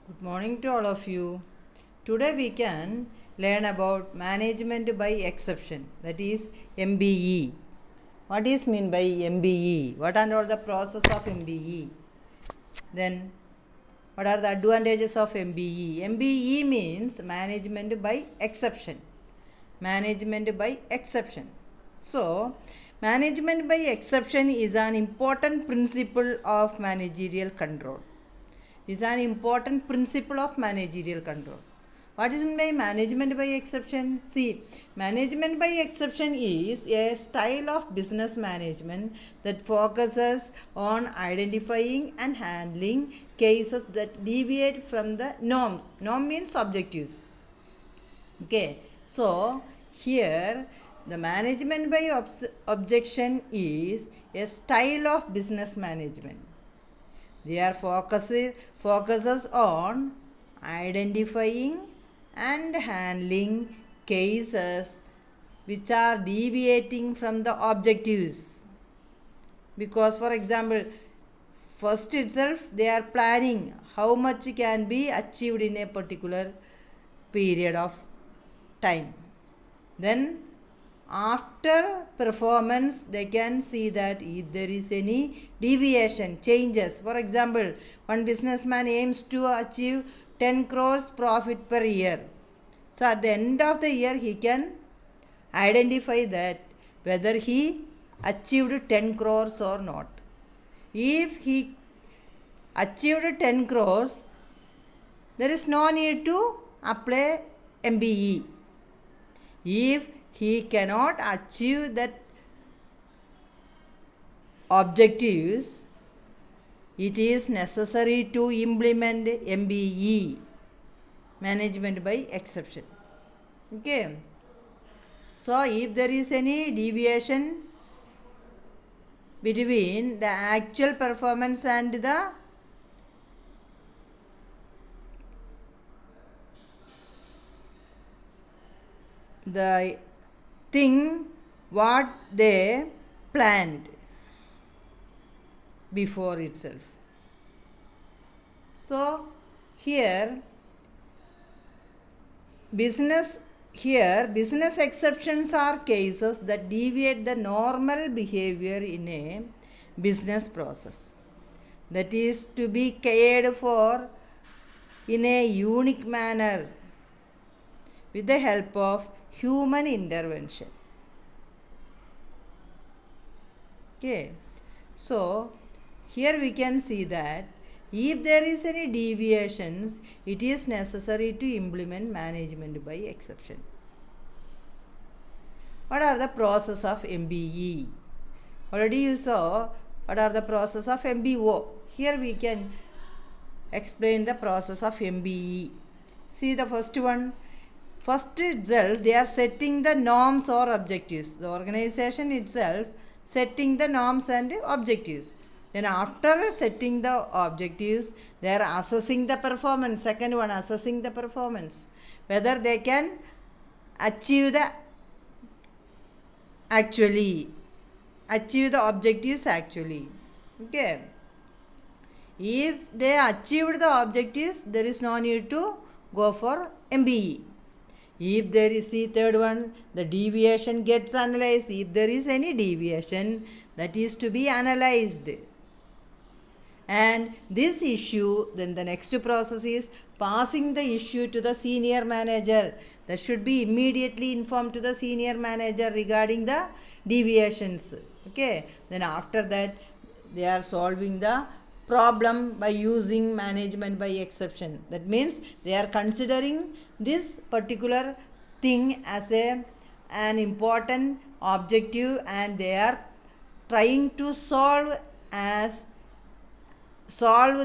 Good morning to all of you. Today we can learn about management by exception, that is MBE. What is mean by MBE? What are all the process of MBE? Then what are the advantages of MBE? MBE means management by exception. Management by exception. So, management by exception is an important principle of managerial control. Is an important principle of managerial control. What is meant by management by exception? See, management by exception is a style of business management that focuses on identifying and handling cases that deviate from the norm. Norm means objectives. Okay, so here the management by objection is a style of business management. Their focuses on identifying and handling cases which are deviating from the objectives. Because, for example, first itself they are planning how much can be achieved in a particular period of time. Then after performance they can see that if there is any deviation, changes. For example, one businessman aims to achieve 10 crores profit per year. So at the end of the year he can identify that whether he achieved 10 crores or not. If he achieved 10 crores, there is no need to apply MBE. If he cannot achieve that objectives, it is necessary to implement MBE, management by exception. Okay. So if there is any deviation between the actual performance and the thing what they planned before itself. So here business exceptions are cases that deviate the normal behavior in a business process, that is to be cared for in a unique manner with the help of human intervention. Okay, so here we can see that if there is any deviations, it is necessary to implement management by exception. What are the process of MBE? Already you saw what are the process of MBO. Here we can explain the process of MBE. See the first one. First itself they are setting the norms or objectives. The organization itself setting the norms and objectives. Then after setting the objectives, they are assessing the performance. Second one, assessing the performance. Whether they can achieve the objectives actually. Okay. If they achieved the objectives, there is no need to go for MBE. If there is the third one, the deviation gets analyzed. If there is any deviation, that is to be analyzed. And this issue, then the next process is passing the issue to the senior manager. That should be immediately informed to the senior manager regarding the deviations. Okay. Then after that, they are solving the problem by using management by exception. That means they are considering this particular thing as an important objective and they are trying to solve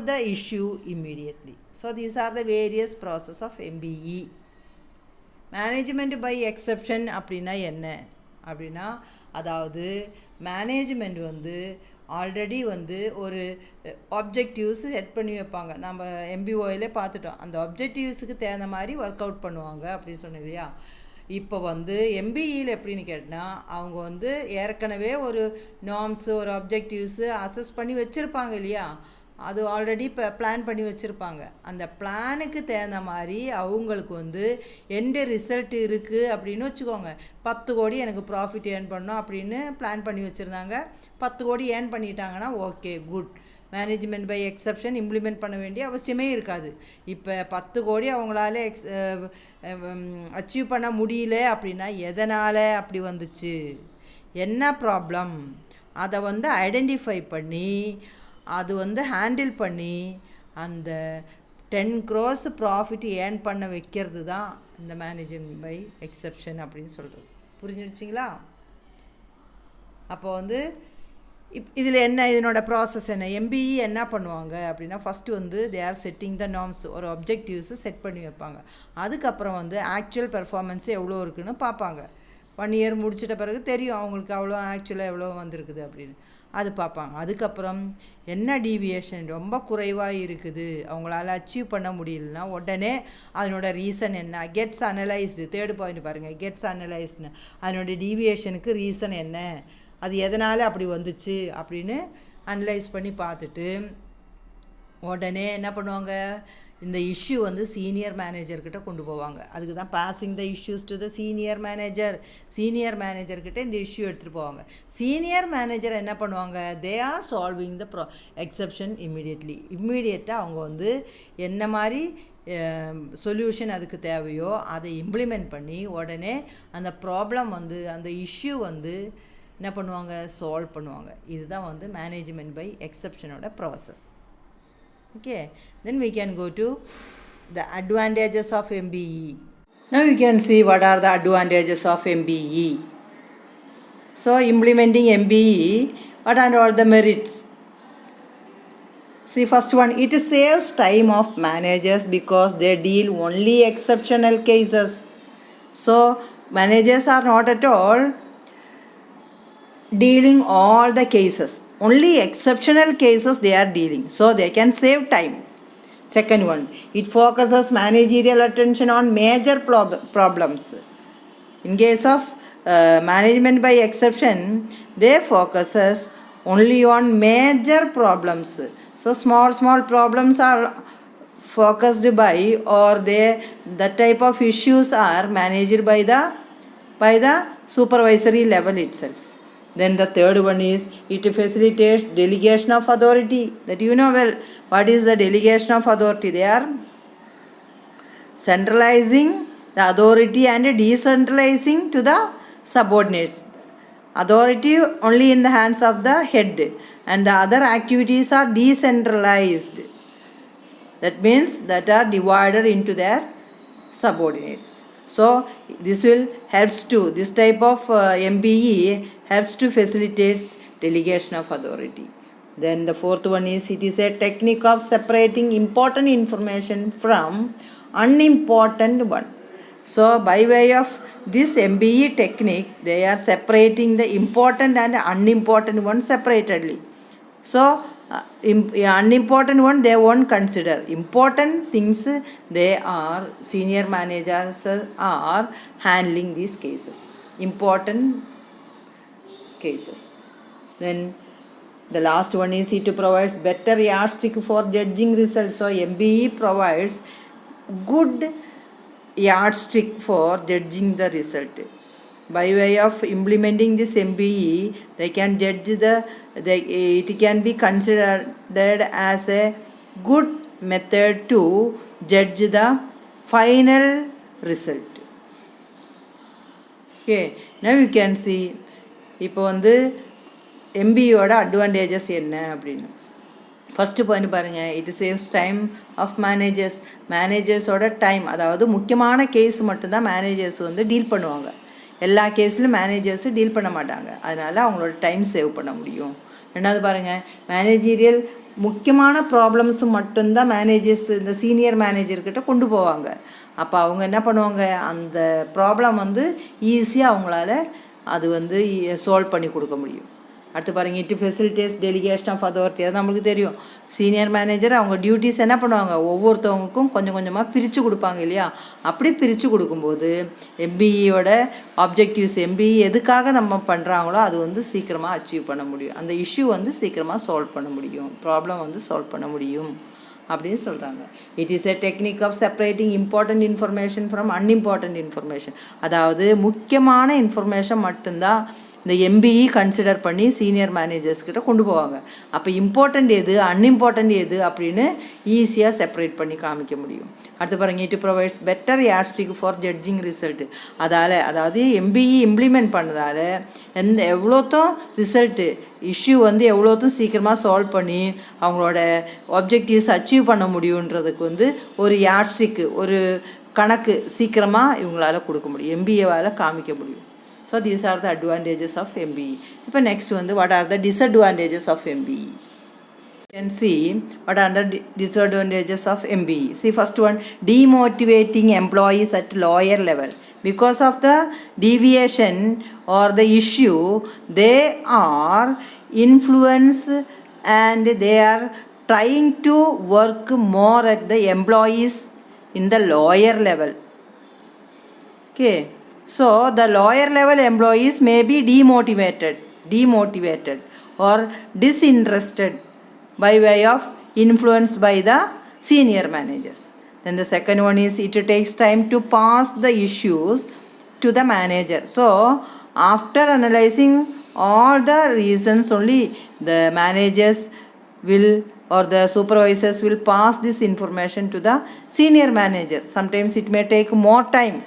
the issue immediately. So these are the various process of MBE. Management by exception அப்படின்னா என்ன அப்படின்னா, அதாவது management already ஒரு objectives set பண்ணி வைப்பாங்க. நம்ம MBOயிலே பார்த்துட்டோம். அந்த ஆப்ஜெக்டிவ்ஸுக்கு தகுந்த மாதிரி ஒர்க் அவுட் பண்ணுவாங்க அப்படின்னு சொன்னோம் இல்லையா. இப்போ MBEயில் எப்படின்னு கேட்டால், அவங்க ஏற்கனவே ஒரு நார்ம்ஸு ஒரு ஆப்ஜெக்டிவ்ஸு அசஸ் பண்ணி வச்சுருப்பாங்க இல்லையா. அது ஆல்ரெடி இப்போ பிளான் பண்ணி வச்சுருப்பாங்க. அந்த பிளானுக்கு தகுந்த மாதிரி அவங்களுக்கு வந்து எந்த ரிசல்ட் இருக்குது அப்படின்னு வச்சுக்கோங்க. 10 கோடி எனக்கு ப்ராஃபிட் ஏர்ன் பண்ணோம் அப்படின்னு பிளான் பண்ணி வச்சுருந்தாங்க. 10 கோடி ஏர்ன் பண்ணிட்டாங்கன்னா okay good. Management by exception implement பண்ண வேண்டிய அவசியமே இருக்காது. இப்போ 10 கோடி அவங்களால அச்சீவ் பண்ண முடியல அப்படின்னா எதனால் அப்படி வந்துச்சு, என்ன ப்ராப்ளம், அதை வந்து ஐடென்டிஃபை பண்ணி அது வந்து ஹேண்டில் பண்ணி அந்த 10 crores ப்ராஃபிட் ஏர்ன் பண்ண வைக்கிறது தான் இந்த மேனேஜ்மெண்ட் பை எக்ஸப்ஷன் அப்படின்னு சொல்கிறது. புரிஞ்சிடுச்சிங்களா? அப்போ வந்து இதில் என்ன, இதனோட ப்ராசஸ் என்ன, எம்பிஇ என்ன பண்ணுவாங்க அப்படின்னா ஃபஸ்ட்டு வந்து they are setting the norms, ஒரு அப்ஜெக்டிவ்ஸு செட் பண்ணி வைப்பாங்க. அதுக்கப்புறம் வந்து ஆக்சுவல் பெர்ஃபார்மன்ஸ் எவ்வளோ இருக்குதுன்னு பார்ப்பாங்க. 1 year முடிச்சிட்ட பிறகு தெரியும் அவங்களுக்கு அவ்வளோ ஆக்சுவலாக எவ்வளோ வந்திருக்குது அப்படின்னு அது பார்ப்பாங்க. அதுக்கப்புறம் என்ன டீவியேஷன் ரொம்ப குறைவாக இருக்குது, அவங்களால அச்சீவ் பண்ண முடியலன்னா உடனே அதனோட ரீசன் என்ன, கெட்ஸ் அனலைஸ்டு. 3rd பாயிண்ட் பாருங்கள், கெட்ஸ் அனலைஸ்டு. அதனோட டீவியேஷனுக்கு ரீசன் என்ன, அது எதனால் அப்படி வந்துச்சு அப்படின்னு அனலைஸ் பண்ணி பார்த்துட்டு உடனே என்ன பண்ணுவாங்க, இந்த இஷ்யூ வந்து சீனியர் மேனேஜர்கிட்ட கொண்டு போவாங்க. அதுக்கு தான் passing the issues to the senior manager. Senior மேனேஜர்கிட்ட இந்த இஷ்யூ எடுத்துகிட்டு போவாங்க. சீனியர் மேனேஜர் என்ன பண்ணுவாங்க, they are solving the exception இம்மீடியட்டாக அவங்க வந்து என்ன மாதிரி சொல்யூஷன் அதுக்கு தேவையோ அதை இம்ப்ளிமெண்ட் பண்ணி உடனே அந்த ப்ராப்ளம் வந்து அந்த இஷ்யூ வந்து என்ன பண்ணுவாங்க, சால்வ் பண்ணுவாங்க. இதுதான் வந்து மேனேஜ்மெண்ட் பை எக்ஸப்ஷனோட process. Okay, then we can go to the advantages of MBE. Now you can see what are the advantages of MBE. So implementing MBE, what are all the merits? See, first one, it saves time of managers because they deal only exceptional cases. So managers are not at all dealing all the cases, only exceptional cases they are dealing, so they can save time. Second one, it focuses managerial attention on major problems. In case of management by exception, they focuses only on major problems. So small problems are focused by, or that type of issues are managed by the supervisory level itself. Then the third one is it facilitates delegation of authority. That you know well, what is the delegation of authority? They are centralizing the authority and decentralizing to the subordinates. Authority only in the hands of the head and the other activities are decentralized. That means that are divided into their subordinates. So this will helps to, this type of MBE helps to facilitate delegation of authority. Then the fourth one is it is a technique of separating important information from unimportant one. So by way of this MBE technique, they are separating the important and unimportant one separately. So unimportant one they won't consider. Important things they are, senior managers are handling these cases, important cases. Then the last one is it provides better yardstick for judging results. So MBE provides good yardstick for judging the result. By way of implementing this MBE, they can judge it can be considered as a good method to judge the final result. Okay, now you can see இப்போ வந்து எம்பியோட advantages என்ன அப்படின்னு first point பாருங்கள், it saves time of மேனேஜர்ஸோட time. அதாவது முக்கியமான case மட்டும்தான் managers வந்து டீல் பண்ணுவாங்க. எல்லா கேஸ்லையும் மேனேஜர்ஸு டீல் பண்ண மாட்டாங்க. அதனால் அவங்களோட டைம் சேவ் பண்ண முடியும். ரெண்டாவது பாருங்கள், மேனேஜீரியல் முக்கியமான ப்ராப்ளம்ஸு மட்டும்தான் மேனேஜர்ஸ் இந்த சீனியர் மேனேஜர்கிட்ட கொண்டு போவாங்க. அப்போ அவங்க என்ன பண்ணுவாங்க, அந்த ப்ராப்ளம் வந்து ஈஸியாக அவங்களால அது வந்து சால்வ் பண்ணி கொடுக்க முடியும். அடுத்து பாருங்கள், it facilitates delegation of authority. அது நம்மளுக்கு தெரியும். சீனியர் மேனேஜர் அவங்க டியூட்டிஸ் என்ன பண்ணுவாங்க, ஒவ்வொருத்தவங்களுக்கும் கொஞ்சம் கொஞ்சமாக பிரித்து கொடுப்பாங்க இல்லையா. அப்படி பிரித்து கொடுக்கும்போது எம்பிஇயோட ஆப்ஜெக்டிவ்ஸ், எம்பிஇ எதுக்காக நம்ம பண்ணுறாங்களோ அது வந்து சீக்கிரமாக அச்சீவ் பண்ண முடியும். அந்த இஷ்யூ வந்து சீக்கிரமாக சால்வ் பண்ண முடியும், ப்ராப்ளம் வந்து சால்வ் பண்ண முடியும் அப்படின்னு சொல்கிறாங்க. It is a technique of separating important information from unimportant information. அதாவது முக்கியமான இன்ஃபர்மேஷன் மட்டும்தான் இந்த எம்பிஇ கன்சிடர் பண்ணி சீனியர் மேனேஜர்ஸ்கிட்ட கொண்டு போவாங்க. அப்போ இம்பார்ட்டண்ட் எது அன்இம்பார்ட்டண்ட் எது அப்படின்னு ஈஸியாக செப்பரேட் பண்ணி காமிக்க முடியும். அடுத்து பாருங்கள், it provides better yardstick for judging result. அதாவது எம்பிஇ இம்ப்ளிமெண்ட் பண்ணதால் எவ்வளோத்தும் ரிசல்ட்டு இஷ்யூ வந்து எவ்வளோத்தும் சீக்கிரமாக சால்வ் பண்ணி அவங்களோட ஆப்ஜெக்டிவ்ஸ் அச்சீவ் பண்ண முடியுன்றதுக்கு வந்து ஒரு யாஸ்டிக்கு, ஒரு கணக்கு சீக்கிரமாக இவங்களால் கொடுக்க முடியும், எம்பிஏவால் காமிக்க முடியும். So these are the advantages of MBE. இப்போ next வந்து what are the disadvantages of MBE? You can see what are the disadvantages of MBE. See, first one, demotivating employees at lower level. Because of the deviation or the issue, they are influenced and they are trying to work more at the employees in the lower level. Okay. So the lower level employees may be demotivated or disinterested by way of influenced by the senior managers. Then the second one is it takes time to pass the issues to the manager. So after analyzing all the reasons only the managers will or the supervisors will pass this information to the senior manager. Sometimes it may take more time.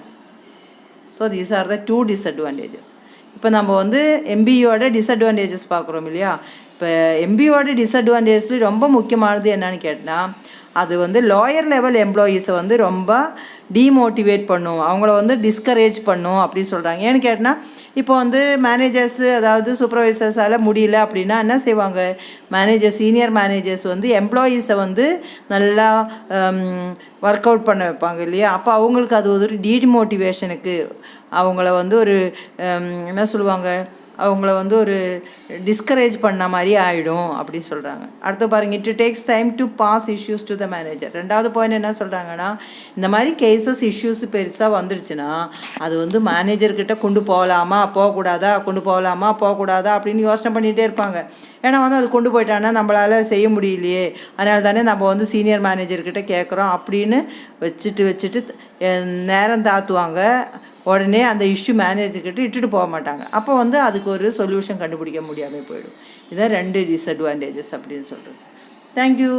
So these are the 2 disadvantages. இப்போ நம்ம வந்து எம்பியோட disadvantages பார்க்குறோம் இல்லையா. இப்போ எம்பியோட டிஸ்அட்வான்டேஜ்ல ரொம்ப முக்கியமானது என்னன்னு கேட்டால், அது வந்து லோயர் லெவல் எம்ப்ளாயீஸை வந்து ரொம்ப டீமோட்டிவேட் பண்ணும், அவங்கள வந்து டிஸ்கரேஜ் பண்ணும் அப்படி சொல்கிறாங்க. ஏன்னு கேட்டால், இப்போ வந்து மேனேஜர்ஸு அதாவது சூப்பர்வைசர்ஸால் முடியல அப்படின்னா என்ன செய்வாங்க, சீனியர் மேனேஜர்ஸ் வந்து எம்ப்ளாயீஸை வந்து நல்லா ஒர்க் அவுட் பண்ண வைப்பாங்க இல்லையா. அப்போ அவங்களுக்கு அது ஒரு டீமோட்டிவேஷனுக்கு, அவங்கள வந்து ஒரு என்ன சொல்லுவாங்க, அவங்கள வந்து ஒரு டிஸ்கரேஜ் பண்ண மாதிரி ஆகிடும் அப்படி சொல்கிறாங்க. அடுத்து பாருங்கள், it takes time to pass issues to the manager. ரெண்டாவது பாயிண்ட் என்ன சொல்கிறாங்கன்னா, இந்த மாதிரி கேசஸ் இஷ்யூஸ் பெருசாக வந்துடுச்சுன்னா அது வந்து மேனேஜர்கிட்ட கொண்டு போகலாமா போகக்கூடாதா, கொண்டு போகலாமா போகக்கூடாதா அப்படின்னு யோசனை பண்ணிகிட்டே இருப்பாங்க. ஏன்னா வந்து அது கொண்டு போயிட்டான்னா நம்மளால் செய்ய முடியலையே, அதனால தானே நம்ம வந்து சீனியர் மேனேஜர்கிட்ட கேட்குறோம் அப்படின்னு வச்சுட்டு நேரம் தாத்துவாங்க. உடனே அந்த இஷ்யூ மேனேஜர்கிட்ட இட்டுட்டு போக மாட்டாங்க. அப்போ வந்து அதுக்கு ஒரு சொல்யூஷன் கண்டுபிடிக்க முடியாமல் போயிடும். இதான் 2 டிஸ்அட்வான்டேஜஸ் அப்படின்னு சொல்கிறது. தேங்க்யூ.